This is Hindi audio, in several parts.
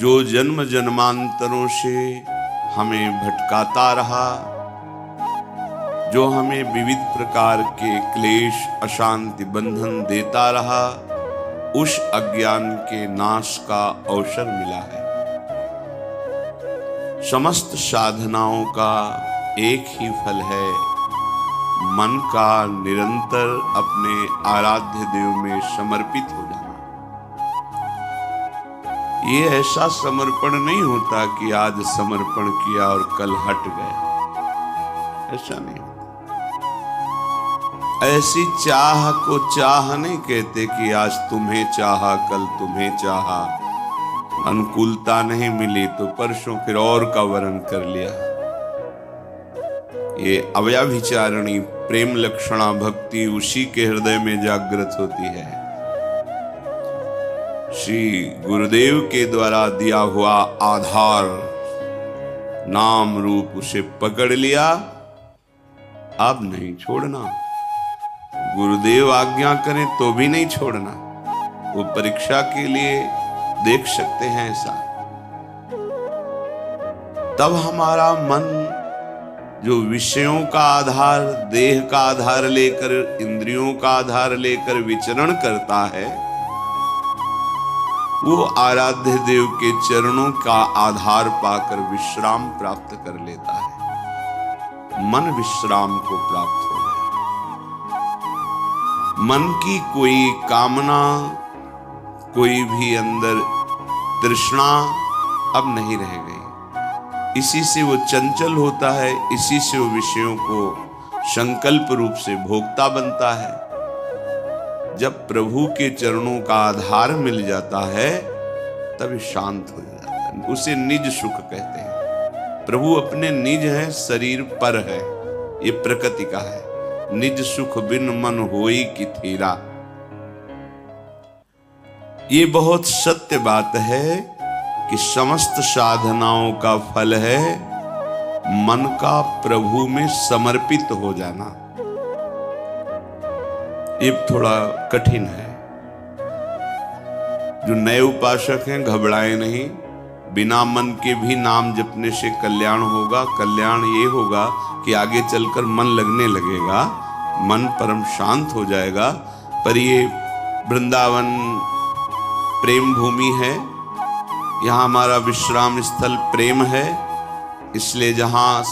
जो जन्म जन्मांतरों से हमें भटकाता रहा, जो हमें विविध प्रकार के क्लेश अशांति बंधन देता रहा, उस अज्ञान के नाश का अवसर मिला है। समस्त साधनाओं का एक ही फल है, मन का निरंतर अपने आराध्य देव में समर्पित हो जाना। ये ऐसा समर्पण नहीं होता कि आज समर्पण किया और कल हट गया, ऐसा नहीं होता। ऐसी चाह को चाह नहीं कहते कि आज तुम्हें चाहा कल तुम्हें चाहा, अनुकूलता नहीं मिली तो परसों फिर और का वर्ण कर लिया। ये अव्याभिचारणी प्रेम लक्षणा भक्ति उसी के हृदय में जागृत होती है। श्री गुरुदेव के द्वारा दिया हुआ आधार नाम रूप उसे पकड़ लिया, अब नहीं छोड़ना। गुरुदेव आज्ञा करें तो भी नहीं छोड़ना। वो परीक्षा के लिए देख सकते हैं ऐसा। तब हमारा मन जो विषयों का आधार, देह का आधार लेकर, इंद्रियों का आधार लेकर विचरण करता है, वो आराध्य देव के चरणों का आधार पाकर विश्राम प्राप्त कर लेता है। मन विश्राम को प्राप्त हो गया। मन की कोई कामना, कोई भी अंदर तृष्णा अब नहीं रह गई। इसी से वो चंचल होता है, इसी से वो विषयों को संकल्प रूप से भोगता बनता है। जब प्रभु के चरणों का आधार मिल जाता है तब शांत हो जाता है। उसे निज सुख कहते हैं। प्रभु अपने निज है, शरीर पर है, ये प्रकृति का है। निज सुख बिन मन होई कि थीरा। ये बहुत सत्य बात है कि समस्त साधनाओं का फल है मन का प्रभु में समर्पित हो जाना। ये थोड़ा कठिन है। जो नए उपासक हैं घबराए नहीं। बिना मन के भी नाम जपने से कल्याण होगा। कल्याण ये होगा कि आगे चलकर मन लगने लगेगा, मन परम शांत हो जाएगा। पर ये वृंदावन प्रेम भूमि है, यहाँ हमारा विश्राम स्थल प्रेम है। इसलिए जहाँ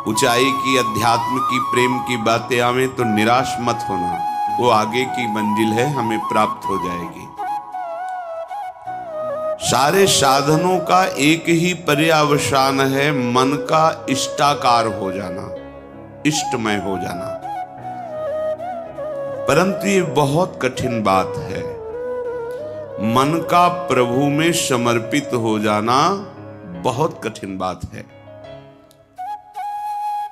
ऊंचाई की, अध्यात्म की, प्रेम की बातें आवे तो निराश मत होना। वो आगे की मंजिल है, हमें प्राप्त हो जाएगी। सारे साधनों का एक ही पर्यावसान है, मन का इष्टाकार हो जाना, इष्टमय हो जाना। परंतु ये बहुत कठिन बात है। मन का प्रभु में समर्पित हो जाना बहुत कठिन बात है।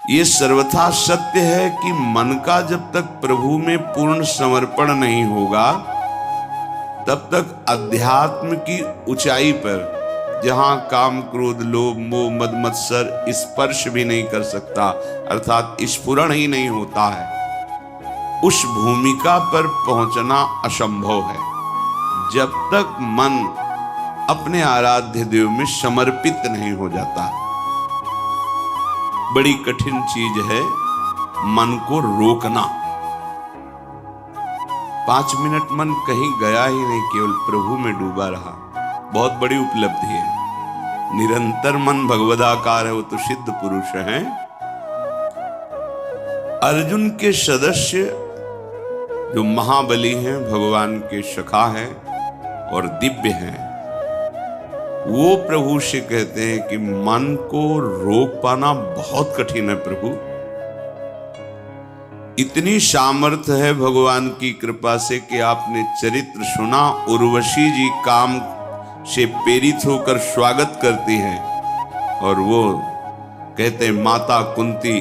ये सर्वथा सत्य है कि मन का जब तक प्रभु में पूर्ण समर्पण नहीं होगा तब तक अध्यात्म की ऊंचाई पर, जहां काम क्रोध लोभ मोह मद मत्सर स्पर्श भी नहीं कर सकता, अर्थात स्फुरण ही नहीं होता है, उस भूमिका पर पहुंचना असंभव है जब तक मन अपने आराध्य देव में समर्पित नहीं हो जाता। बड़ी कठिन चीज है मन को रोकना। 5 मिनट मन कहीं गया ही नहीं, केवल प्रभु में डूबा रहा, बहुत बड़ी उपलब्धि है। निरंतर मन भगवदाकार है, वो तो सिद्ध पुरुष हैं। अर्जुन के सदस्य जो महाबली हैं, भगवान के सखा हैं और दिव्य हैं, वो प्रभु से कहते हैं कि मन को रोक पाना बहुत कठिन है प्रभु। इतनी सामर्थ्य है भगवान की कृपा से कि आपने चरित्र सुना। उर्वशी जी काम से प्रेरित होकर स्वागत करती हैं और वो कहते हैं माता कुंती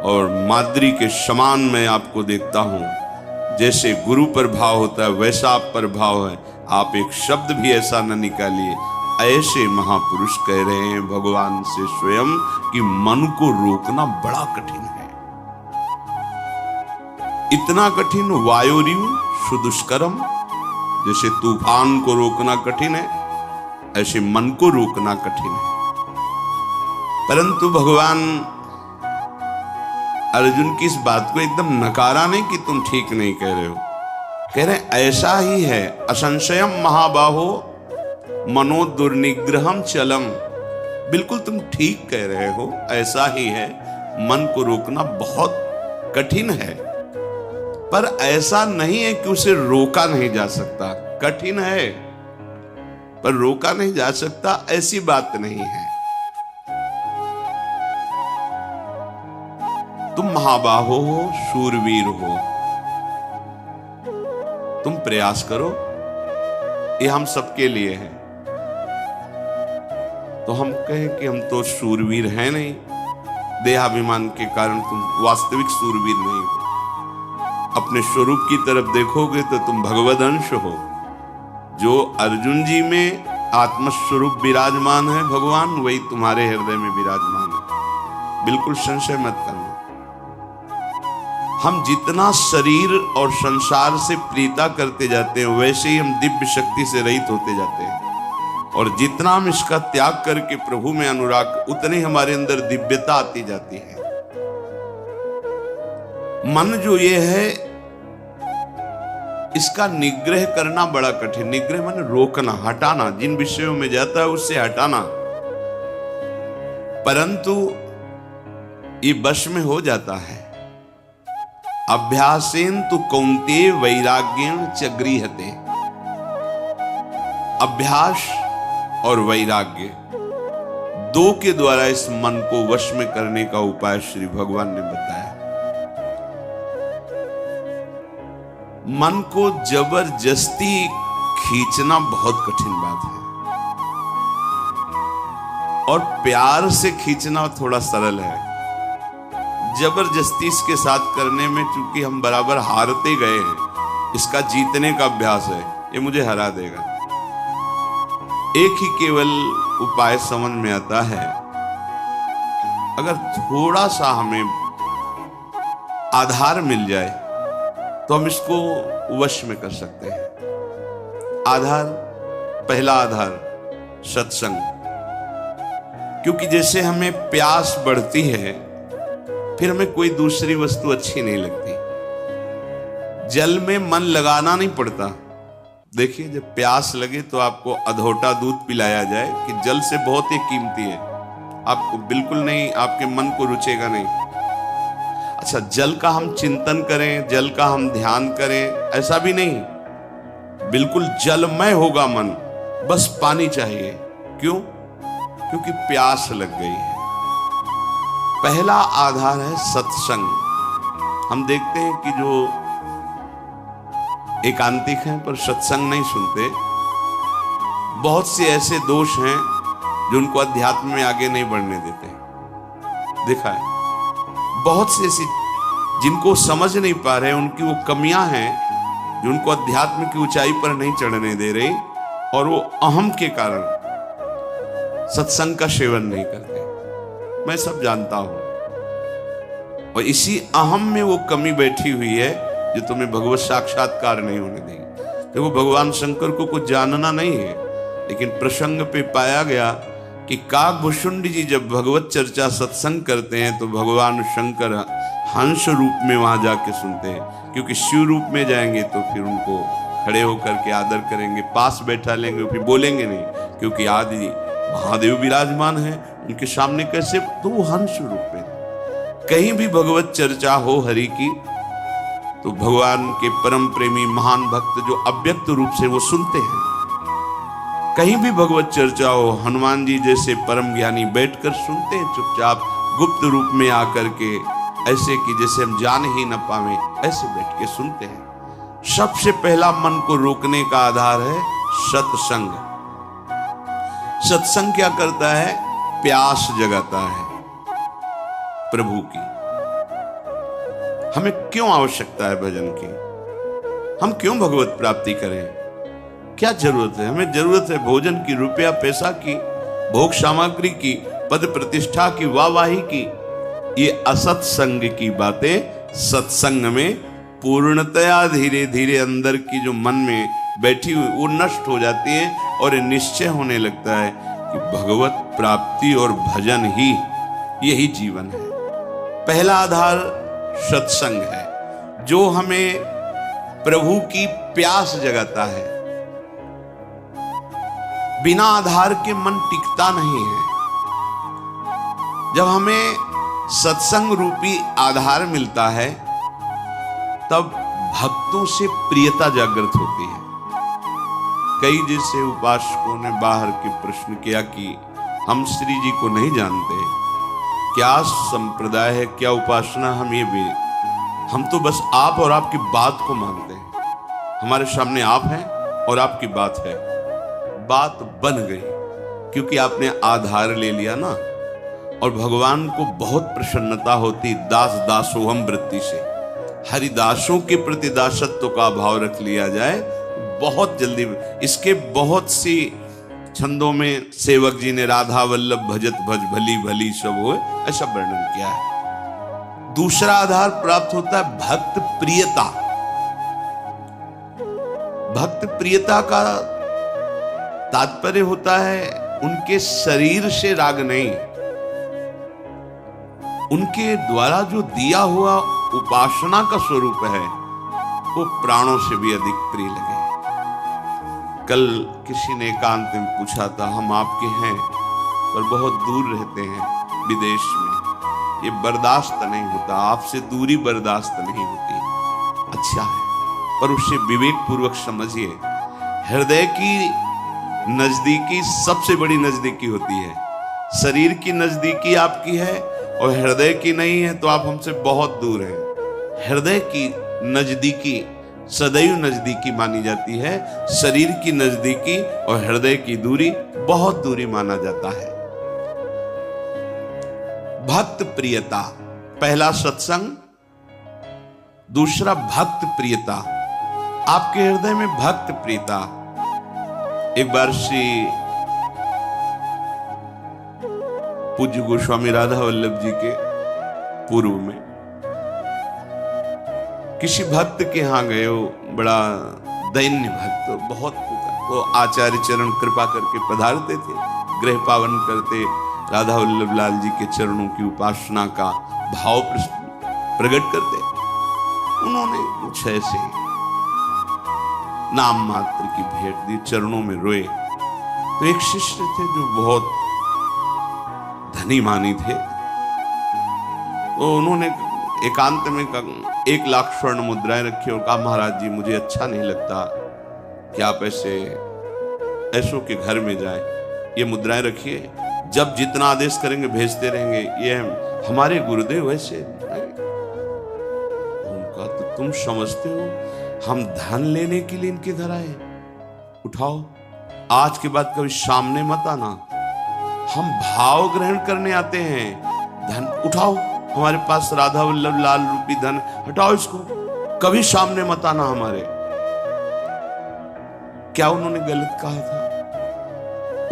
और माद्री के समान मैं आपको देखता हूं। जैसे गुरु पर भाव होता है वैसा आप पर भाव है, आप एक शब्द भी ऐसा न निकालिए। ऐसे महापुरुष कह रहे हैं भगवान से स्वयं कि मन को रोकना बड़ा कठिन है। इतना कठिन वायुरिव सुदुष्करम, जैसे तूफान को रोकना कठिन है, ऐसे मन को रोकना कठिन है। परंतु भगवान अर्जुन की इस बात को एकदम नकारा नहीं कि तुम ठीक नहीं कह रहे हो, कह रहे ऐसा ही है। असंशयम महाबाहो मनो दुर्निग्रहम चलम, बिल्कुल तुम ठीक कह रहे हो, ऐसा ही है। मन को रोकना बहुत कठिन है, पर ऐसा नहीं है कि उसे रोका नहीं जा सकता। कठिन है पर रोका नहीं जा सकता, ऐसी बात नहीं है। तुम महाबाहो हो, शूरवीर हो, तुम प्रयास करो, ये हम सबके लिए है। तो हम कहें कि हम तो शूरवीर हैं नहीं, देहाभिमान के कारण तुम वास्तविक शूरवीर नहीं हो। अपने स्वरूप की तरफ देखोगे तो तुम भगवद अंश हो। जो अर्जुन जी में आत्मस्वरूप विराजमान है भगवान, वही तुम्हारे हृदय में विराजमान है, बिल्कुल संशय मत करना। हम जितना शरीर और संसार से प्रीता करते जाते हैं, वैसे ही हम दिव्य शक्ति से रहित होते जाते हैं। और जितना हम इसका त्याग करके प्रभु में अनुराग, उतने हमारे अंदर दिव्यता आती जाती है। मन जो ये है, इसका निग्रह करना बड़ा कठिन। निग्रह माने रोकना, हटाना, जिन विषयों में जाता है उससे हटाना। परंतु ये वश में हो जाता है। अभ्यासेन तु कौन्तेय वैराग्येण च गृह्यते। अभ्यास और वैराग्य दो के द्वारा इस मन को वश में करने का उपाय श्री भगवान ने बताया। मन को जबरदस्ती खींचना बहुत कठिन बात है, और प्यार से खींचना थोड़ा सरल है। जबरदस्ती इसके साथ करने में चूंकि हम बराबर हारते गए हैं, इसका जीतने का अभ्यास है, ये मुझे हरा देगा। एक ही केवल उपाय समझ में आता है, अगर थोड़ा सा हमें आधार मिल जाए तो हम इसको वश में कर सकते हैं। आधार, पहला आधार सत्संग। क्योंकि जैसे हमें प्यास बढ़ती है, फिर हमें कोई दूसरी वस्तु अच्छी नहीं लगती। जल में मन लगाना नहीं पड़ता। देखिए, जब प्यास लगे तो आपको अधोटा दूध पिलाया जाए कि जल से बहुत ही कीमती है, आपको बिल्कुल नहीं, आपके मन को रुचेगा नहीं। अच्छा, जल का हम चिंतन करें, जल का हम ध्यान करें, ऐसा भी नहीं। बिल्कुल जलमय होगा मन, बस पानी चाहिए। क्यों? क्योंकि प्यास लग गई है। पहला आधार है सत्संग। हम देखते हैं कि जो एकांतिक हैं पर सत्संग नहीं सुनते, बहुत से ऐसे दोष हैं जो उनको अध्यात्म में आगे नहीं बढ़ने देते। देखा है, बहुत से ऐसी जिनको समझ नहीं पा रहे, उनकी वो कमियां हैं जो उनको अध्यात्म की ऊंचाई पर नहीं चढ़ने दे रही, और वो अहम के कारण सत्संग का सेवन नहीं करते। मैं सब जानता हूं, और इसी अहम में वो कमी बैठी हुई है जो तुम्हें भगवत साक्षात्कार नहीं होने देगी। देखो, भगवान शंकर को कुछ जानना नहीं है, लेकिन प्रसंग पे पाया गया कि काकभूषुंड जी जब भगवत चर्चा सत्संग करते हैं तो भगवान शंकर हंस रूप में वहां जाके सुनते हैं। क्योंकि शिव रूप में जाएंगे तो फिर उनको खड़े होकर के आदर करेंगे, पास बैठा लेंगे, फिर बोलेंगे नहीं, क्योंकि आदि महादेव विराजमान है उनके सामने कैसे, तो वो हंस रूप में। कहीं भी भगवत चर्चा हो हरि की, तो भगवान के परम प्रेमी महान भक्त जो अव्यक्त रूप से वो सुनते हैं। कहीं भी भगवत चर्चा हो, हनुमान जी जैसे परम ज्ञानी बैठकर सुनते हैं चुपचाप, गुप्त रूप में आकर के, ऐसे कि जैसे हम जान ही न पावे, ऐसे बैठ के सुनते हैं। सबसे पहला मन को रोकने का आधार है सत्संग। सत्संग क्या करता है? प्यास जगाता है प्रभु की। हमें क्यों आवश्यकता है भजन की? हम क्यों भगवत प्राप्ति करें? क्या जरूरत है? हमें जरूरत है भोजन की, रुपया पैसा की, भोग सामग्री की, पद प्रतिष्ठा की, वाहवाही की। ये असत्संग की बातें सत्संग में पूर्णतया धीरे धीरे अंदर की जो मन में बैठी हुई वो नष्ट हो जाती है और निश्चय होने लगता है कि भगवत प्राप्ति और भजन ही यही जीवन है। पहला आधार सत्संग है जो हमें प्रभु की प्यास जगाता है। बिना आधार के मन टिकता नहीं है। जब हमें सत्संग रूपी आधार मिलता है तब भक्तों से प्रियता जागृत होती है। कई जैसे उपासकों ने बाहर के प्रश्न किया कि हम श्री जी को नहीं जानते, क्या संप्रदाय है, क्या उपासना, हम तो बस आप और आपकी बात को मानते हैं। हमारे सामने आप हैं और आपकी बात है। बात बन गई क्योंकि आपने आधार ले लिया ना। और भगवान को बहुत प्रसन्नता होती दास दासोहम वृत्ति से। हरिदासों के प्रति दासत्व का भाव रख लिया जाए बहुत जल्दी। इसके बहुत सी छंदों में सेवक जी ने राधा वल्लभ भजत भज भली भली सब हो ऐसा वर्णन किया है। दूसरा आधार प्राप्त होता है भक्त प्रियता। भक्त प्रियता का तात्पर्य होता है उनके शरीर से राग नहीं, उनके द्वारा जो दिया हुआ उपासना का स्वरूप है वो प्राणों से भी अधिक प्रिय लगे। कल किसी ने एकांत में पूछा था, हम आपके हैं पर बहुत दूर रहते हैं विदेश में, ये बर्दाश्त नहीं होता, आपसे दूरी बर्दाश्त नहीं होती। अच्छा है पर उसे विवेक पूर्वक समझिए। हृदय की नजदीकी सबसे बड़ी नजदीकी होती है। शरीर की नजदीकी आपकी है और हृदय की नहीं है तो आप हमसे बहुत दूर हैं। हृदय की नजदीकी सदैव नजदीकी मानी जाती है। शरीर की नजदीकी और हृदय की दूरी बहुत दूरी माना जाता है। भक्त प्रियता, पहला सत्संग, दूसरा भक्त प्रियता। आपके हृदय में भक्त प्रियता। एक बार श्री पूज्य गोस्वामी राधा वल्लभ जी के पूर्व में किसी भक्त के यहां गए, हो बड़ा दैन्य भक्त, बहुत तो आचार्य चरण कृपा करके पधारते थे, गृह पावन करते, राधा वल्लभ लाल जी के चरणों की उपासना का भाव प्रकट करते। उन्होंने कुछ ऐसे नाम मात्र की भेंट दी, चरणों में रोए। तो एक शिष्य थे जो बहुत धनी मानी थे, तो उन्होंने एकांत में 1 लाख स्वर्ण मुद्राएं रखी और कहा, महाराज जी मुझे अच्छा नहीं लगता कि आप ऐसों के घर में जाएं, ये मुद्राएं रखिए, जब जितना आदेश करेंगे भेजते रहेंगे, ये हमारे गुरुदेव वैसे। उनका तो तुम समझते हो हम धन लेने के लिए इनके घर आए, उठाओ, आज के बाद कभी सामने मत आना, हम भाव ग्रहण करने आते हैं, धन उठाओ, हमारे पास राधा वल्लभ लाल रूपी धन, हटाओ इसको, कभी सामने मत आना हमारे। क्या उन्होंने गलत कहा था?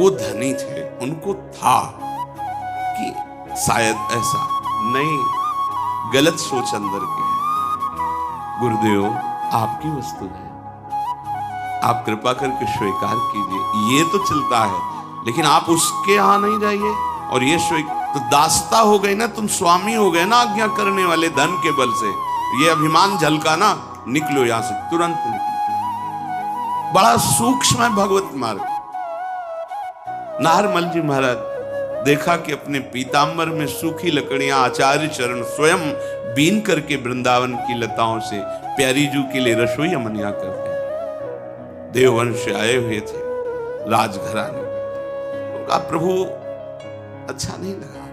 वो धनी थे, उनको था कि शायद ऐसा नहीं, गलत सोच अंदर की है। गुरुदेव आपकी वस्तु है, आप कृपा करके स्वीकार कीजिए, ये तो चलता है, लेकिन आप उसके यहां नहीं जाइए। और ये तो दास्ता हो गई ना, तुम स्वामी हो गए ना आज्ञा करने वाले धन के बल से। ये अभिमान झलका ना, निकलो यहां से, तुरंत निकलो। बड़ा सूक्ष्म है भगवत मार्ग। नारमल जी महाराज देखा कि अपने पीतांबर में सूखी लकड़ियां आचार्य चरण स्वयं बीन करके वृंदावन की लताओं से प्यारी जू के लिए रसोई अमनिया करते। देववंश से आए हुए थे राजघराने। तो कहा, प्रभु अच्छा नहीं लगा,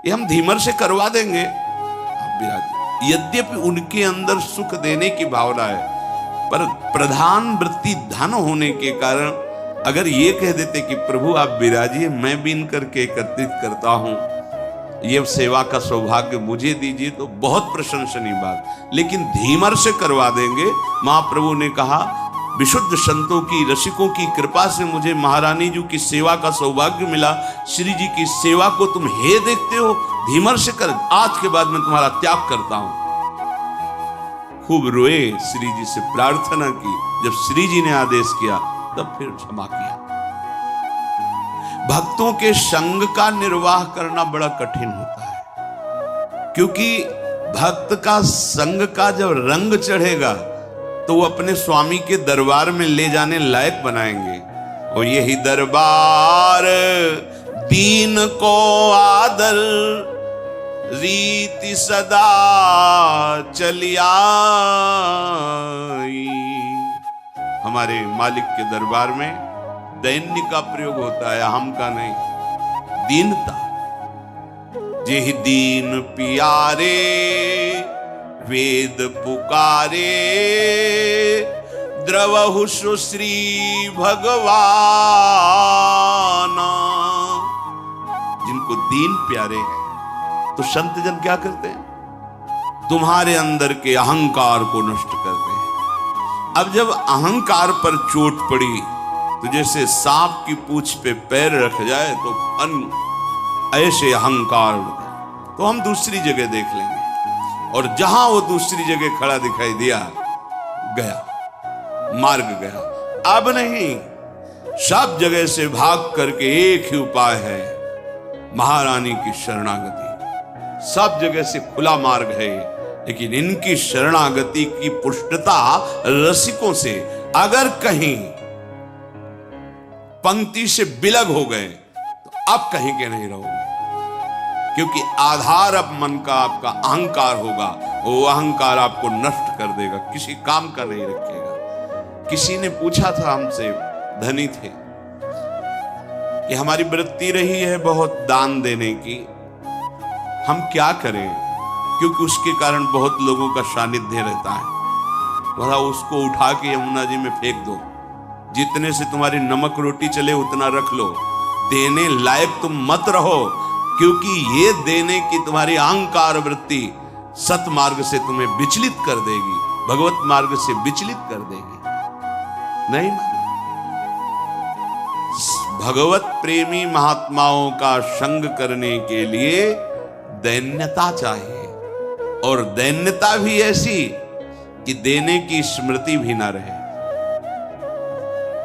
ये हम धीमर से करवा देंगे, आप विराज। यद्यपि उनके अंदर सुख देने की भावना है, पर प्रधान वृत्ति धन होने के कारण अगर ये कह देते कि प्रभु आप विराजिए, मैं बीन करके एकत्रित करता हूं, ये सेवा का सौभाग्य मुझे दीजिए, तो बहुत प्रशंसनीय बात। लेकिन धीमर से करवा देंगे। महाप्रभु ने कहा, विशुद्ध संतों की, रसिकों की कृपा से मुझे महारानी जी की सेवा का सौभाग्य मिला। श्री जी की सेवा को तुम हे देखते हो, धीमर से कर, आज के बाद मैं तुम्हारा त्याग करता हूं। खूब रोए, श्री जी से प्रार्थना की। जब श्री जी ने आदेश किया तब फिर क्षमा किया। भक्तों के संग का निर्वाह करना बड़ा कठिन होता है, क्योंकि भक्त का संग का जब रंग चढ़ेगा तो वो अपने स्वामी के दरबार में ले जाने लायक बनाएंगे। और यही दरबार दीन को आदर रीति सदा चली आई। हमारे मालिक के दरबार में दैन्य का प्रयोग होता है, अहम का नहीं, दीनता। जेहि दीन पियारे वेद पुकारे, द्रवहु श्री भगवान। जिनको दीन प्यारे हैं तो संत जन क्या करते हैं? तुम्हारे अंदर के अहंकार को नष्ट करते हैं। अब जब अहंकार पर चोट पड़ी तो जैसे सांप की पूंछ पे पैर रख जाए तो ऐसे अहंकार, तो हम दूसरी जगह देख लेंगे। और जहां वो दूसरी जगह खड़ा दिखाई दिया, गया, मार्ग गया। अब नहीं, सब जगह से भाग करके एक ही उपाय है, महारानी की शरणागति। सब जगह से खुला मार्ग है, लेकिन इनकी शरणागति की पुष्टता रसिकों से। अगर कहीं पंक्ति से बिलग हो गए तो अब कहीं के नहीं रहोगे, क्योंकि आधार अब मन का आपका अहंकार होगा। वो अहंकार आपको नष्ट कर देगा, किसी काम का नहीं रखेगा। किसी ने पूछा था हमसे, धनी थे, कि हमारी वृत्ति रही है बहुत दान देने की, हम क्या करें, क्योंकि उसके कारण बहुत लोगों का सानिध्य रहता है। बोला उसको उठा के यमुना जी में फेंक दो, जितने से तुम्हारी नमक रोटी चले उतना रख लो, देने लायक तुम मत रहो, क्योंकि ये देने की तुम्हारी अहंकार वृत्ति सतमार्ग से तुम्हें विचलित कर देगी, भगवत मार्ग से विचलित कर देगी। नहीं, भगवत प्रेमी महात्माओं का संग करने के लिए दैन्यता चाहिए, और दैन्यता भी ऐसी कि देने की स्मृति भी ना रहे।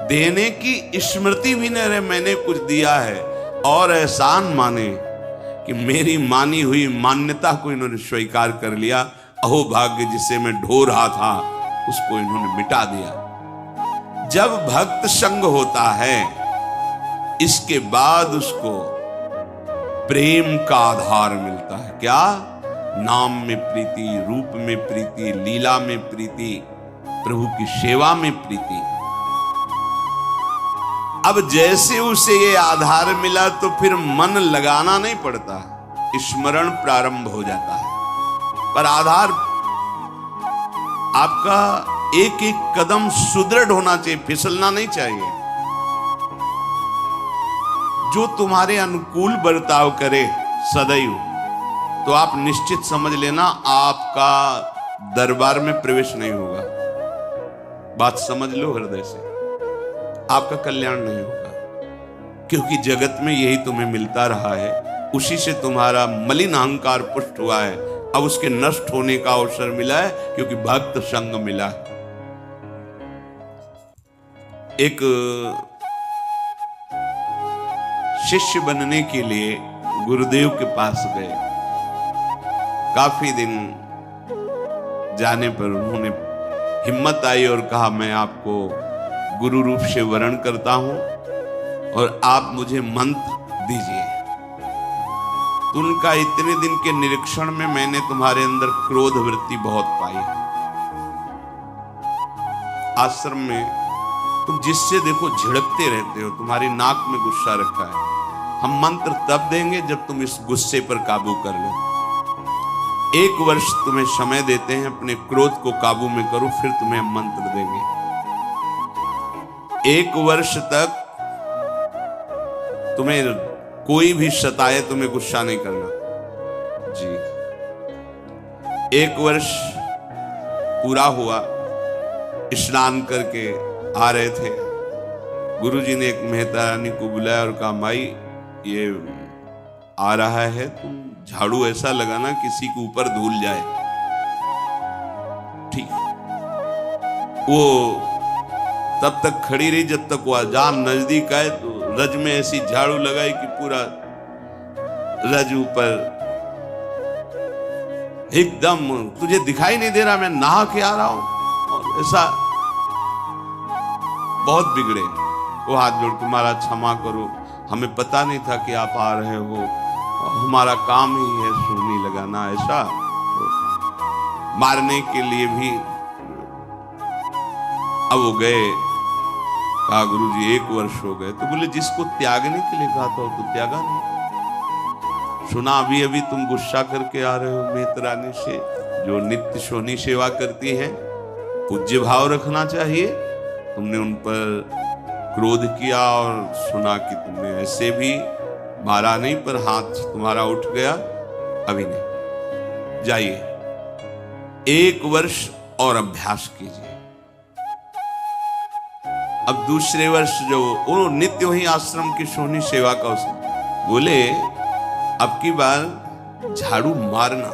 देने की स्मृति भी न रहे, मैंने कुछ दिया है, और एहसान माने कि मेरी मानी हुई मान्यता को इन्होंने स्वीकार कर लिया। अहो भाग्य, जिसे मैं ढो रहा था उसको इन्होंने मिटा दिया। जब भक्त संग होता है, इसके बाद उसको प्रेम का आधार मिलता है। क्या? नाम में प्रीति, रूप में प्रीति, लीला में प्रीति, प्रभु की सेवा में प्रीति। अब जैसे उसे ये आधार मिला तो फिर मन लगाना नहीं पड़ता, स्मरण प्रारंभ हो जाता है। पर आधार आपका एक एक कदम सुदृढ़ होना चाहिए, फिसलना नहीं चाहिए। जो तुम्हारे अनुकूल बर्ताव करे सदैव, तो आप निश्चित समझ लेना आपका दरबार में प्रवेश नहीं होगा। बात समझ लो हृदय से, आपका कल्याण नहीं होगा, क्योंकि जगत में यही तुम्हें मिलता रहा है, उसी से तुम्हारा मलिन अहंकार पुष्ट हुआ है। अब उसके नष्ट होने का अवसर मिला है, क्योंकि भक्त संग मिला है। एक शिष्य बनने के लिए गुरुदेव के पास गए। काफी दिन जाने पर उन्होंने हिम्मत आई और कहा, मैं आपको गुरु रूप से वरण करता हूं और आप मुझे मंत्र दीजिए। तो उनका इतने दिन के निरीक्षण में मैंने तुम्हारे अंदर क्रोध वृत्ति बहुत पाई है। आश्रम में तुम जिससे देखो झिड़कते रहते हो, तुम्हारी नाक में गुस्सा रखा है। हम मंत्र तब देंगे जब तुम इस गुस्से पर काबू कर लो। 1 वर्ष तुम्हें समय देते हैं, अपने क्रोध को काबू में करो, फिर तुम्हें हम मंत्र देंगे। 1 वर्ष तक तुम्हें कोई भी सताए, तुम्हें गुस्सा नहीं करना जी। 1 वर्ष पूरा हुआ, स्नान करके आ रहे थे, गुरुजी ने एक मेहता रानी को बुलाया और कहा, माई ये आ रहा है, तुम झाड़ू ऐसा लगाना किसी के ऊपर धूल जाए। ठीक, वो तब तक खड़ी रही जब तक वो अजान नजदीक आए, तो रज में ऐसी झाड़ू लगाई कि पूरा रज ऊपर एकदम तुझे दिखाई नहीं दे रहा, मैं नहा के आ रहा हूं। और ऐसा बहुत बिगड़े। वो हाथ जोड़ के महाराज क्षमा करो, हमें पता नहीं था कि आप आ रहे हो, हमारा काम ही है सूनी लगाना। ऐसा तो मारने के लिए भी। अब वो गए, कहा गुरुजी 1 वर्ष हो गए। तो बोले जिसको त्यागने के लिए कहा था तो त्यागा नहीं। सुना अभी अभी तुम गुस्सा करके आ रहे हो मेतरानी से, जो नित्य सोनी सेवा करती है। पूज्य भाव रखना चाहिए। तुमने उन पर क्रोध किया और सुना कि तुमने ऐसे भी मारा नहीं, पर हाथ तुम्हारा उठ गया। अभी नहीं, जाइए 1 वर्ष और अभ्यास कीजिए। अब दूसरे वर्ष जो वो नित्य वही आश्रम की सोनी सेवा का उसने बोले अब की बार झाड़ू मारना,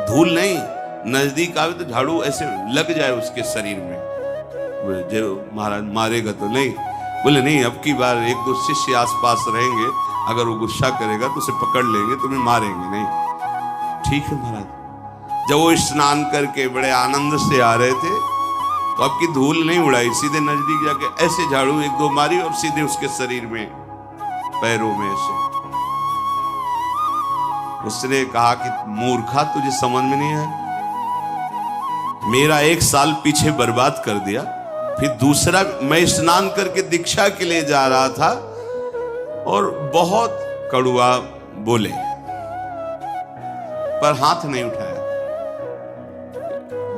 धूल नहीं, नजदीक आवे तो झाड़ू ऐसे लग जाए उसके शरीर में। जो महाराज मारेगा तो नहीं। बोले नहीं, अब की बार 1-2 शिष्य आसपास रहेंगे, अगर वो गुस्सा करेगा तो उसे पकड़ लेंगे, तुम्हें मारेंगे नहीं। ठीक है महाराज। जब वो स्नान करके बड़े आनंद से आ रहे थे तो अब की धूल नहीं उड़ाई, सीधे नजदीक जाके ऐसे झाड़ू 1-2 मारी और सीधे उसके शरीर में, पैरों में ऐसे। उसने कहा कि मूर्खा, तुझे समझ में नहीं है, मेरा 1 साल पीछे बर्बाद कर दिया। फिर दूसरा, मैं स्नान करके दीक्षा के लिए जा रहा था और बहुत कड़वा बोले, पर हाथ नहीं उठाया।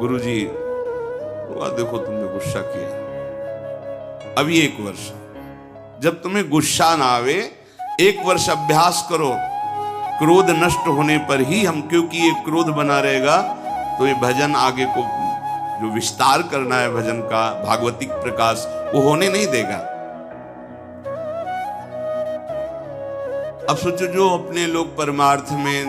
गुरुजी देखो तुमने गुस्सा किया। अभी 1 वर्ष, जब तुम्हें गुस्सा ना आवे 1 वर्ष अभ्यास करो। क्रोध नष्ट होने पर ही हम, क्योंकि ये क्रोध बना रहेगा तो ये भजन आगे को जो विस्तार करना है भजन का, भागवतिक प्रकाश, वो होने नहीं देगा। अब सोचो जो अपने लोग परमार्थ में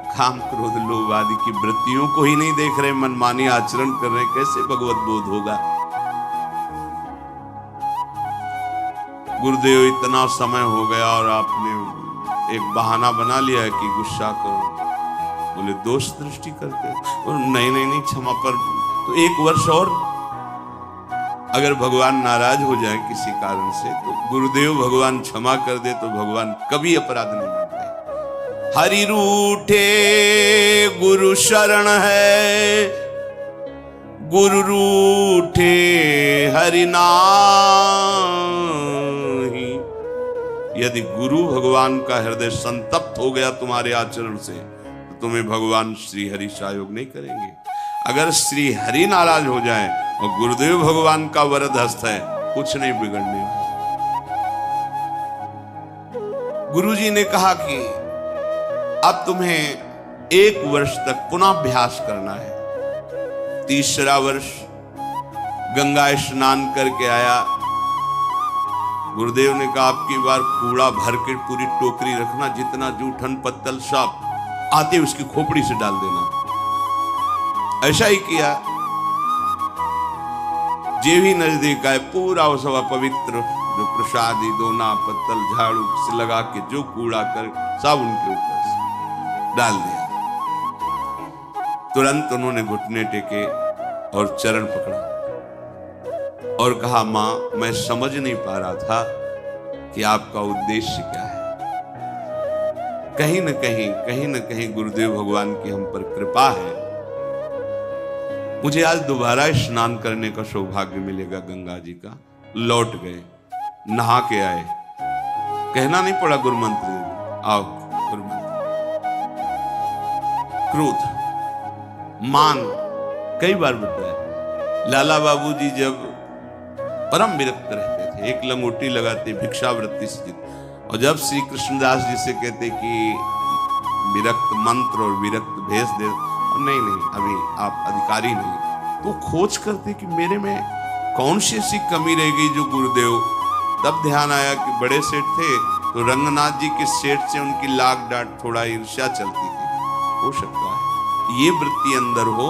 काम क्रोध लोभ आदि की वृत्तियों को ही नहीं देख रहे, मनमानी आचरण कर रहे, कैसे भगवत बोध होगा। गुरुदेव इतना समय हो गया और आपने एक बहाना बना लिया है कि गुस्सा करो। बोले दोष दृष्टि करते हो। नहीं क्षमा, पर तो 1 वर्ष और अगर भगवान नाराज हो जाए किसी कारण से तो गुरुदेव भगवान क्षमा कर दे तो भगवान कभी अपराध नहीं मानते। हरि रूठे गुरु शरण है, गुरु रूठे हरि नाही। यदि गुरु भगवान का हृदय संतप्त हो गया तुम्हारे आचरण से तो तुम्हें भगवान श्री हरि सहयोग नहीं करेंगे। अगर श्री हरि नाराज हो जाए और गुरुदेव भगवान का वरद हस्त है, कुछ नहीं बिगड़ने वाला। गुरुजी ने कहा कि अब तुम्हें 1 वर्ष तक पुनः अभ्यास करना है। 3रा वर्ष गंगा स्नान करके आया। गुरुदेव ने कहा आपकी बार कूड़ा भर के पूरी टोकरी रखना, जितना जूठन पत्तल सब आते उसकी खोपड़ी से डाल देना। ऐसा ही किया। जे भी नजदीक आए पूरा वो सब पवित्र जो प्रसादी दोना पत्तल झाड़ू से लगा के जो कूड़ा कर सब उनके ऊपर से डाल दिया। तुरंत उन्होंने घुटने टेके और चरण पकड़ा और कहा मां, मैं समझ नहीं पा रहा था कि आपका उद्देश्य क्या है। कहीं न कहीं गुरुदेव भगवान की हम पर कृपा है। मुझे आज दोबारा स्नान करने का सौभाग्य मिलेगा गंगा जी का। लौट गए, नहा के आए, कहना नहीं पड़ा गुरु मंत्र आओ गुरु मंत्र। क्रोध मान कई बार बताया। लाला बाबूजी जब परम विरक्त रहते थे, एक लंगोटी लगाते, भिक्षावृत्ति से जीत, और जब श्री कृष्णदास जी से कहते कि विरक्त मंत्र और विरक्त भेष दे, नहीं अभी आप अधिकारी नहीं, तो खोज करते कि मेरे में कौन सी ऐसी कमी रह गई जो गुरुदेव। तब ध्यान आया कि बड़े सेठ थे तो रंगनाथ जी के सेठ से उनकी लाग डांट थोड़ा ईर्ष्या चलती थी। हो सकता है ये वृत्ति अंदर हो,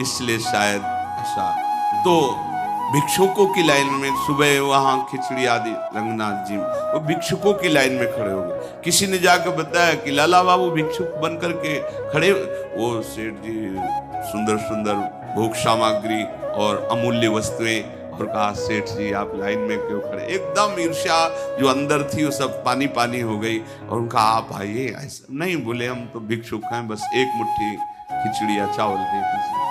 इसलिए शायद ऐसा तो भिक्षुकों की लाइन में सुबह वहां खिचड़ी आदि रंगनाथ जी वो भिक्षुकों की लाइन में खड़े हो गए। किसी ने जाकर बताया कि लाला बाबू भिक्षुक बन करके खड़े, वो सेठ जी सुंदर सुंदर भोग सामग्री और अमूल्य वस्तुएं, और कहा सेठ जी आप लाइन में क्यों खड़े। एकदम ईर्ष्या जो अंदर थी वो सब पानी पानी हो गई, और उनका आप आइए। ऐसा नहीं, बोले हम तो भिक्षुक हैं, बस एक मुट्ठी खिचड़ी या चावल दे दीजिए।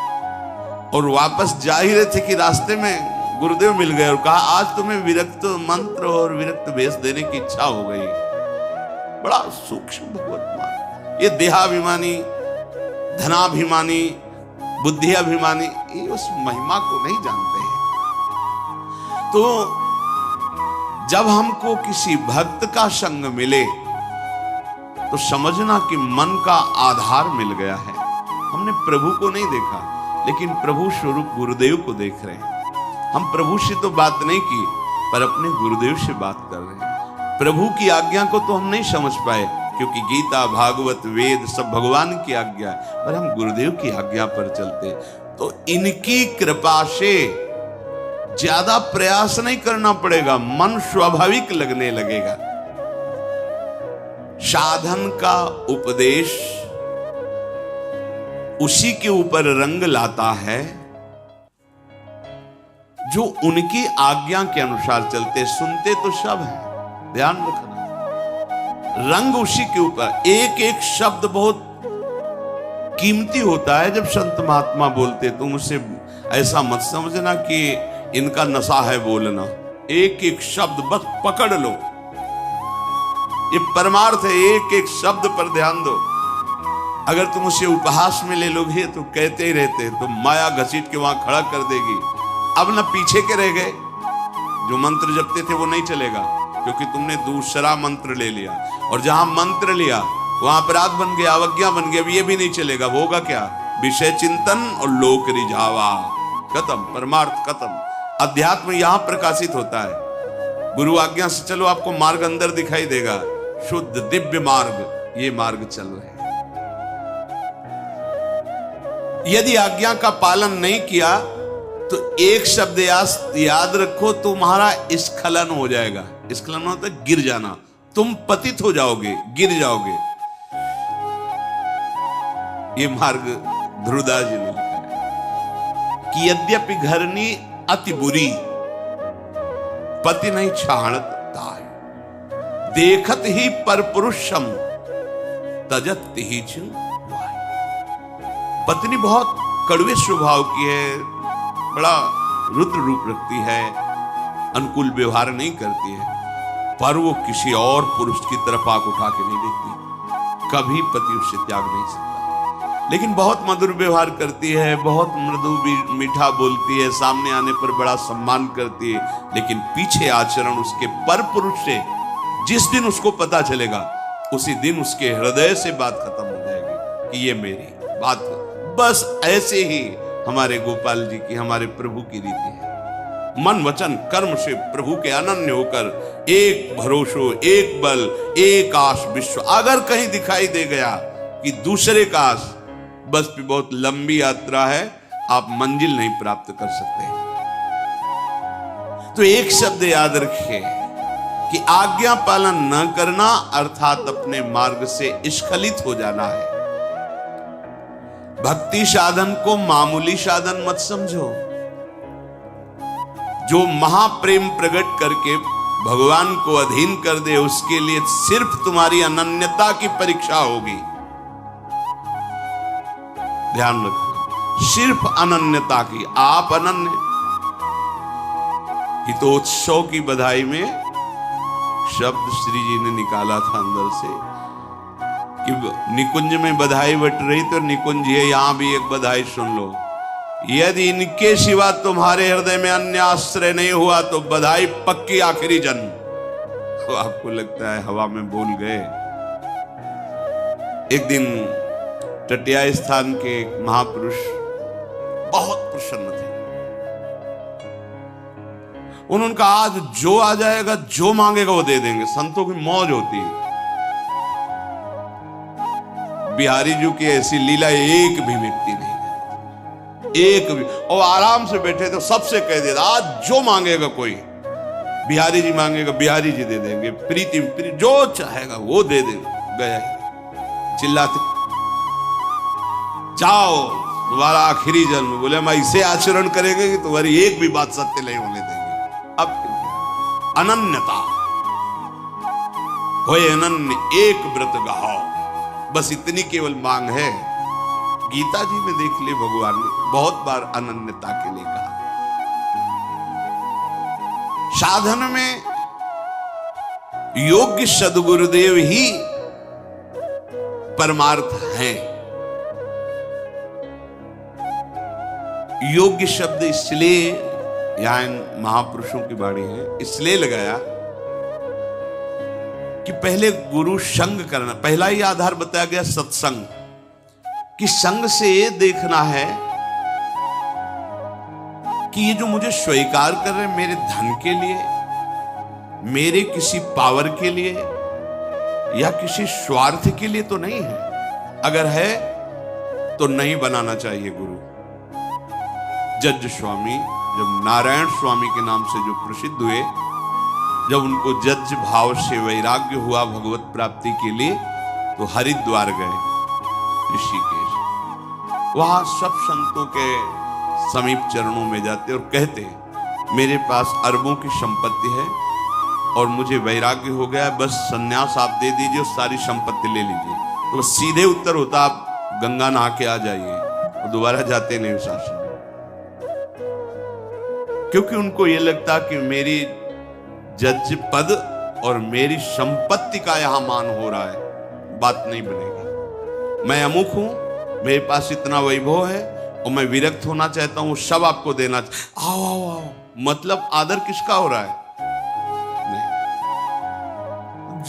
और वापस जा ही रहे थे कि रास्ते में गुरुदेव मिल गए और कहा आज तुम्हें विरक्त मंत्र और विरक्त वेश देने की इच्छा हो गई। बड़ा सूक्ष्म भगवत मान। ये देहाभिमानी, धनाभिमानी, बुद्धियाभिमानी ये उस महिमा को नहीं जानते हैं। तो जब हमको किसी भक्त का संग मिले तो समझना कि मन का आधार मिल गया है। हमने प्रभु को नहीं देखा, लेकिन प्रभु स्वरूप गुरुदेव को देख रहे हैं। हम प्रभु से तो बात नहीं की, पर अपने गुरुदेव से बात कर रहे हैं। प्रभु की आज्ञा को तो हम नहीं समझ पाए, क्योंकि गीता, भागवत, वेद सब भगवान की आज्ञा, पर हम गुरुदेव की आज्ञा पर चलते। तो इनकी कृपा से ज्यादा प्रयास नहीं करना पड़ेगा, मन स्वाभाविक लगने लगेगा। साधन का उपदेश उसी के ऊपर रंग लाता है जो उनकी आज्ञा के अनुसार चलते। सुनते तो सब है, ध्यान रखना, रंग उसी के ऊपर। एक एक शब्द बहुत कीमती होता है। जब संत महात्मा बोलते तुम उसे ऐसा मत समझना कि इनका नशा है बोलना। एक एक शब्द बस पकड़ लो, ये परमार्थ है। एक एक शब्द पर ध्यान दो। अगर तुम उसे उपहास में ले लोगे तो कहते ही रहते, तो माया घसीट के वहां खड़ा कर देगी। अब न पीछे के रह गए, जो मंत्र जपते थे वो नहीं चलेगा, क्योंकि तुमने दूसरा मंत्र ले लिया, और जहां मंत्र लिया वहां अपराध बन गया, अवज्ञा बन गया। अब ये भी नहीं चलेगा। होगा क्या? विषय चिंतन और लोक रिझावा, खत्म, परमार्थ खत्म। अध्यात्म यहां प्रकाशित होता है। गुरु आज्ञा से चलो, आपको मार्ग अंदर दिखाई देगा, शुद्ध दिव्य मार्ग। ये मार्ग चल रहे हैं। यदि आज्ञा का पालन नहीं किया तो एक शब्द याद रखो, तुम्हारा स्खलन हो जाएगा। स्खलन होता है गिर जाना, तुम पतित हो जाओगे, गिर जाओगे। ये मार्ग ध्रुवदास जी ने लिखा है कि यद्यपि घरनी अति बुरी, पति नहीं छाणत ताय, देखत ही पर पुरुषम तजत ही चु। पत्नी बहुत कड़वे स्वभाव की है, बड़ा रुद्र रूप रखती है, अनुकूल व्यवहार नहीं करती है, पर वो किसी और पुरुष की तरफ आंख उठा के नहीं देखती। कभी पति उससे त्याग नहीं सकता। लेकिन बहुत मधुर व्यवहार करती है, बहुत मृदु मीठा बोलती है, सामने आने पर बड़ा सम्मान करती है, लेकिन पीछे आचरण उसके पर पुरुष से जिस दिन उसको पता चलेगा, उसी दिन उसके हृदय से बात खत्म हो जाएगी कि ये मेरी बात। बस ऐसे ही हमारे गोपाल जी की, हमारे प्रभु की रीति है। मन वचन कर्म से प्रभु के अनन्य होकर एक भरोसो, एक बल, एक आस विश्व। अगर कहीं दिखाई दे गया कि दूसरे का आस, बस भी बहुत लंबी यात्रा है, आप मंजिल नहीं प्राप्त कर सकते। तो एक शब्द याद रखिए कि आज्ञा पालन न करना अर्थात अपने मार्ग से स्खलित हो जाना है। भक्ति साधन को मामूली साधन मत समझो। जो महाप्रेम प्रकट करके भगवान को अधीन कर दे, उसके लिए सिर्फ तुम्हारी अनन्यता की परीक्षा होगी। ध्यान रखना, सिर्फ अनन्यता की। आप अनन्य। हितोत्सव की बधाई में शब्द श्री जी ने निकाला था अंदर से कि निकुंज में बधाई बट रही तो निकुंज है, यहां भी एक बधाई सुन लो। यदि इनके सिवा तुम्हारे हृदय में अन्य आश्रय नहीं हुआ तो बधाई पक्की आखिरी जन्म। तो आपको लगता है हवा में बोल गए। एक दिन टटिया स्थान के एक महापुरुष बहुत प्रसन्न थे। उन्होंने कहा आज जो आ जाएगा, जो मांगेगा वो दे देंगे। संतों की मौज होती है। बिहारी जी की ऐसी लीला एक भी व्यक्ति नहीं है। एक भी। और आराम से बैठे तो सबसे कह देता आज जो मांगेगा कोई, बिहारी जी मांगेगा बिहारी जी दे देंगे, प्रीति जो चाहेगा वो दे देंगे। गया चिल्लाते जाओ तुम्हारा आखिरी जन्म, बोले हम ऐसे आचरण करेंगे कि तुम्हारी एक भी बात सत्य नहीं होने देंगे। अब अनन्यता होए अनन्य एक व्रत गहाओ, बस इतनी केवल मांग है। गीता जी में देख ले भगवान ने बहुत बार अनन्यता के लिए कहा। साधन में योग्य सद्गुरुदेव ही परमार्थ हैं। योग्य शब्द इसलिए यहां इन महापुरुषों की वाणी है इसलिए लगाया कि पहले गुरु संग करना, पहला ही आधार बताया गया सत्संग, कि संग से देखना है कि ये जो मुझे स्वीकार कर रहे हैं मेरे धन के लिए, मेरे किसी पावर के लिए या किसी स्वार्थ के लिए तो नहीं है। अगर है तो नहीं बनाना चाहिए गुरु। जज स्वामी जब नारायण स्वामी के नाम से जो प्रसिद्ध हुए, जब उनको जज भाव से वैराग्य हुआ भगवत प्राप्ति के लिए, तो हरिद्वार गए, ऋषिकेश। वहां सब संतों के समीप चरणों में जाते और कहते मेरे पास अरबों की संपत्ति है और मुझे वैराग्य हो गया, बस सन्यास आप दे दीजिए, सारी संपत्ति ले लीजिए। तो सीधे उत्तर होता आप गंगा नहा के आ जाइए, और दोबारा जाते नहीं उस आश्रम, क्योंकि उनको यह लगता कि मेरी जज पद और मेरी संपत्ति का यहां मान हो रहा है, बात नहीं बनेगी। मैं अमुक हूं, मेरे पास इतना वैभव है और मैं विरक्त होना चाहता हूं, सब आपको देना। आओ आओ आओ, मतलब आदर किसका हो रहा है? नहीं।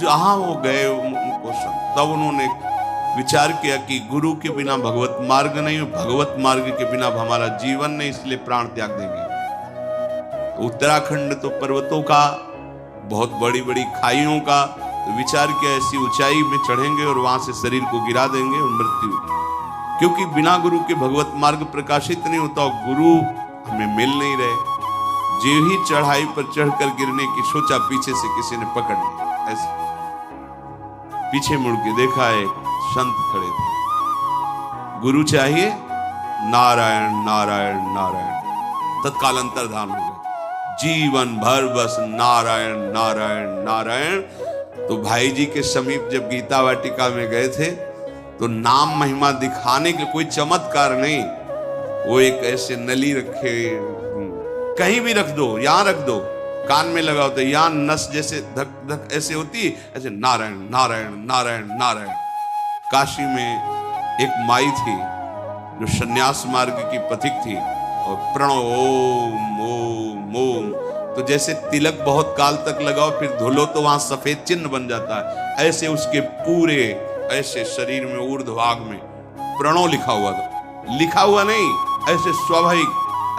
जहां वो गए उनको तब उन्होंने विचार किया कि गुरु के बिना भगवत मार्ग नहीं, भगवत मार्ग के बिना हमारा जीवन नहीं, इसलिए प्राण त्याग देंगे। उत्तराखंड तो पर्वतों का, बहुत बड़ी बड़ी खाइयों का, तो विचार किया ऐसी ऊंचाई में चढ़ेंगे और वहां से शरीर को गिरा देंगे और मृत्यु, क्योंकि बिना गुरु के भगवत मार्ग प्रकाशित नहीं होता और गुरु हमें मिल नहीं रहे। जो ही चढ़ाई पर चढ़कर गिरने की सोचा, पीछे से किसी ने पकड़ लिया, ऐसे पीछे मुड़ के देखा, एक संत खड़े थे। गुरु चाहिए, नारायण नारायण नारायण, तत्काल अंतर्धान हो गए। जीवन भर बस नारायण नारायण नारायण। तो भाई जी के समीप जब गीता वाटिका में गए थे, तो नाम महिमा दिखाने के कोई चमत्कार नहीं, वो एक ऐसे नली रखे, कहीं भी रख दो, यहां रख दो, कान में लगाओ तो यहां नस जैसे धक धक ऐसे होती, ऐसे नारायण नारायण नारायण नारायण। काशी में एक माई थी जो सन्यास मार्ग की पथिक थी, और प्रणव ओम ओम ओम, तो जैसे तिलक बहुत काल तक लगाओ फिर धुलो तो वहां सफेद चिन्ह बन जाता है, ऐसे उसके पूरे ऐसे शरीर में ऊर्ध्वभाग में प्रणव लिखा हुआ था। लिखा हुआ नहीं, ऐसे स्वाभाविक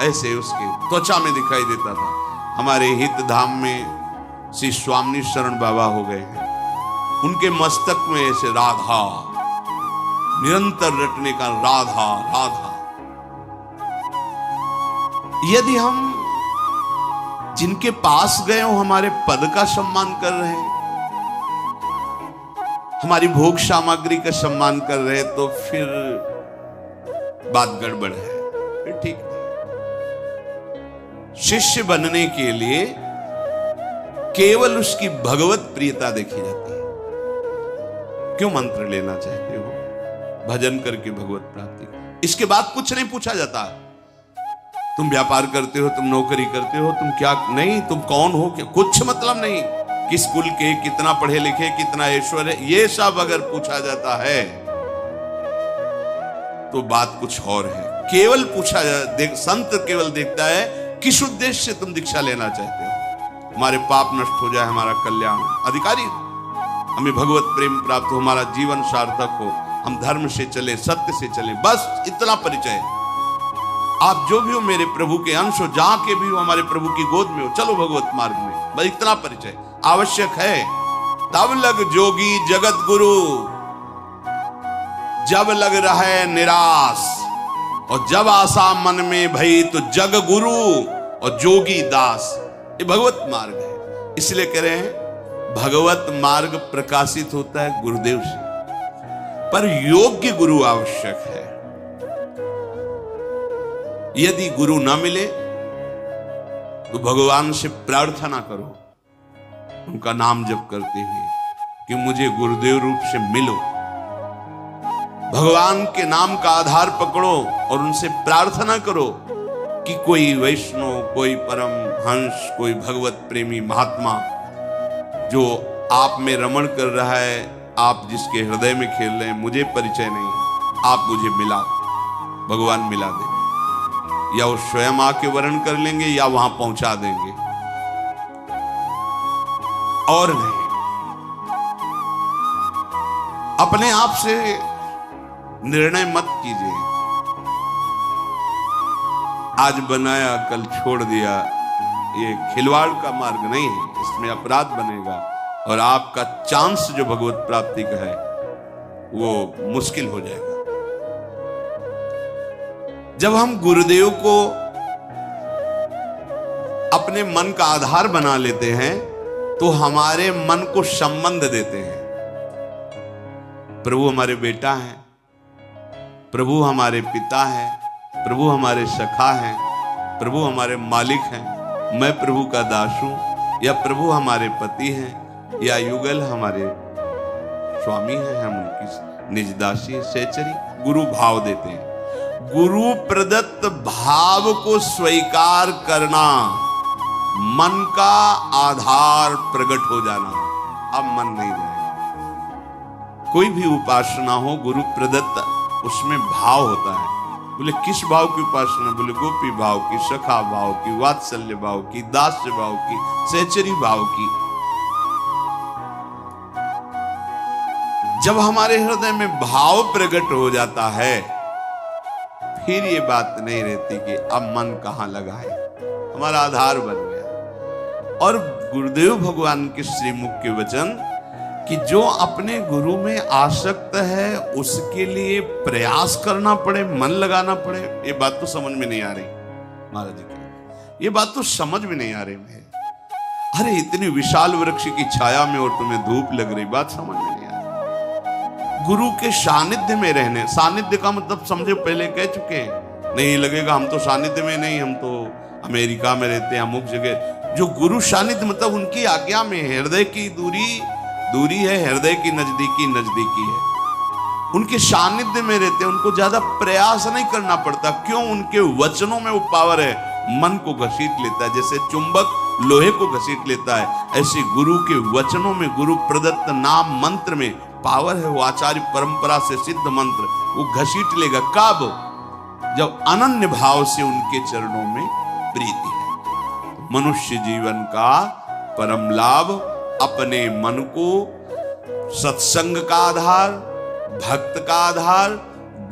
ऐसे उसके त्वचा में दिखाई देता था। हमारे हित धाम में श्री स्वामी शरण बाबा हो गए हैं, उनके मस्तक में ऐसे राधा निरंतर रटने का, राधा राधा। यदि हम जिनके पास गए हो हमारे पद का सम्मान कर रहे हैं, हमारी भोग सामग्री का सम्मान कर रहे हैं, तो फिर बात गड़बड़ है, फिर ठीक नहीं। शिष्य बनने के लिए केवल उसकी भगवत प्रियता देखी जाती है। क्यों मंत्र लेना चाहते हो? भजन करके भगवत प्राप्ति, इसके बाद कुछ नहीं पूछा जाता। तुम व्यापार करते हो, तुम नौकरी करते हो, तुम क्या नहीं, तुम कौन हो, क्या, कुछ मतलब नहीं। किस कुल के, कितना पढ़े लिखे, कितना ऐश्वर्य, ये सब अगर पूछा जाता है तो बात कुछ और है। केवल पूछा देख, संत केवल देखता है किस उद्देश्य से तुम दीक्षा लेना चाहते हो। हमारे पाप नष्ट हो जाए, हमारा कल्याण, अधिकारी हमें भगवत प्रेम प्राप्त हो, हमारा जीवन सार्थक हो, हम धर्म से चले, सत्य से चले, बस इतना परिचय। आप जो भी हो मेरे प्रभु के अंश हो, जहां के भी हो हमारे प्रभु की गोद में हो, चलो भगवत मार्ग में, बस इतना परिचय आवश्यक है। तब लग जोगी जगत गुरु, जब लग रहा है निराश, और जब आशा मन में भई तो जग गुरु और जोगी दास। ये भगवत मार्ग है। इसलिए कह रहे हैं भगवत मार्ग प्रकाशित होता है गुरुदेव से, पर योग्य गुरु आवश्यक है। यदि गुरु ना मिले तो भगवान से प्रार्थना करो, उनका नाम जप करते हुए कि मुझे गुरुदेव रूप से मिलो। भगवान के नाम का आधार पकड़ो और उनसे प्रार्थना करो कि कोई वैष्णव, कोई परम हंस, कोई भगवत प्रेमी महात्मा जो आप में रमण कर रहा है, आप जिसके हृदय में खेल रहे हैं, मुझे परिचय नहीं, आप मुझे मिला, भगवान मिला देंगे। या वो स्वयं आके वर्ण कर लेंगे या वहां पहुंचा देंगे, और नहीं। अपने आप से निर्णय मत कीजिए, आज बनाया कल छोड़ दिया, ये खिलवाड़ का मार्ग नहीं है। इसमें अपराध बनेगा और आपका चांस जो भगवत प्राप्ति का है वो मुश्किल हो जाएगा। जब हम गुरुदेव को अपने मन का आधार बना लेते हैं तो हमारे मन को संबंध देते हैं। प्रभु हमारे बेटा हैं, प्रभु हमारे पिता हैं, प्रभु हमारे सखा हैं, प्रभु हमारे मालिक हैं, मैं प्रभु का दास हूं, या प्रभु हमारे पति हैं, या युगल हमारे स्वामी हैं, हम उनकी निज दासी सहचरी। गुरु भाव देते हैं। गुरु प्रदत्त भाव को स्वीकार करना, मन का आधार प्रकट हो जाना। अब मन नहीं जाएगा। कोई भी उपासना हो गुरु प्रदत्त, उसमें भाव होता है। बोले किस भाव की उपासना? बोले गोपी भाव की, सखा भाव की, वात्सल्य भाव की, दास्य भाव की, सहचरी भाव की। जब हमारे हृदय में भाव प्रकट हो जाता है फिर ये बात नहीं रहती कि अब मन कहां लगाए, हमारा आधार बन गया। और गुरुदेव भगवान के श्रीमुख के वचन कि जो अपने गुरु में आसक्त है उसके लिए प्रयास करना पड़े, मन लगाना पड़े, ये बात तो समझ में नहीं आ रही महाराज जी की। ये बात तो समझ में नहीं आ रही है। अरे इतनी विशाल वृक्ष की छाया में और तुम्हें धूप लग रही, बात समझ में नहीं आ रही। गुरु के सानिध्य में रहने, सानिध्य का मतलब समझे, पहले कह चुके हैं। नहीं लगेगा हम तो सानिध्य में नहीं, हम तो अमेरिका में रहते हैं, अमुक जगह। जो गुरु सानिध्य मतलब उनकी आज्ञा में, हृदय की दूरी है, हृदय की नजदीकी है। उनके सानिध्य में रहते हैं, उनको ज्यादा प्रयास नहीं करना पड़ता। क्यों? उनके वचनों में वो पावर है, मन को घसीट लेता है। जैसे चुंबक लोहे को घसीट लेता है, ऐसे गुरु के वचनों में, गुरु प्रदत्त नाम मंत्र में पावर है। वो आचार्य परंपरा से सिद्ध मंत्र वो घसीट लेगा। कब? जब अनन्य भाव से उनके चरणों में प्रीति है। मनुष्य जीवन का परम लाभ अपने मन को सत्संग का आधार, भक्त का आधार,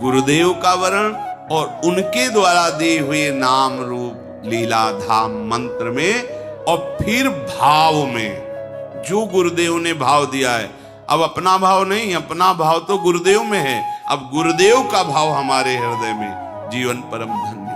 गुरुदेव का वर्ण और उनके द्वारा दिए हुए नाम रूप लीला धाम मंत्र में, और फिर भाव में जो गुरुदेव ने भाव दिया है। अब अपना भाव नहीं, अपना भाव तो गुरुदेव में है। अब गुरुदेव का भाव हमारे हृदय में, जीवन परम धन्य।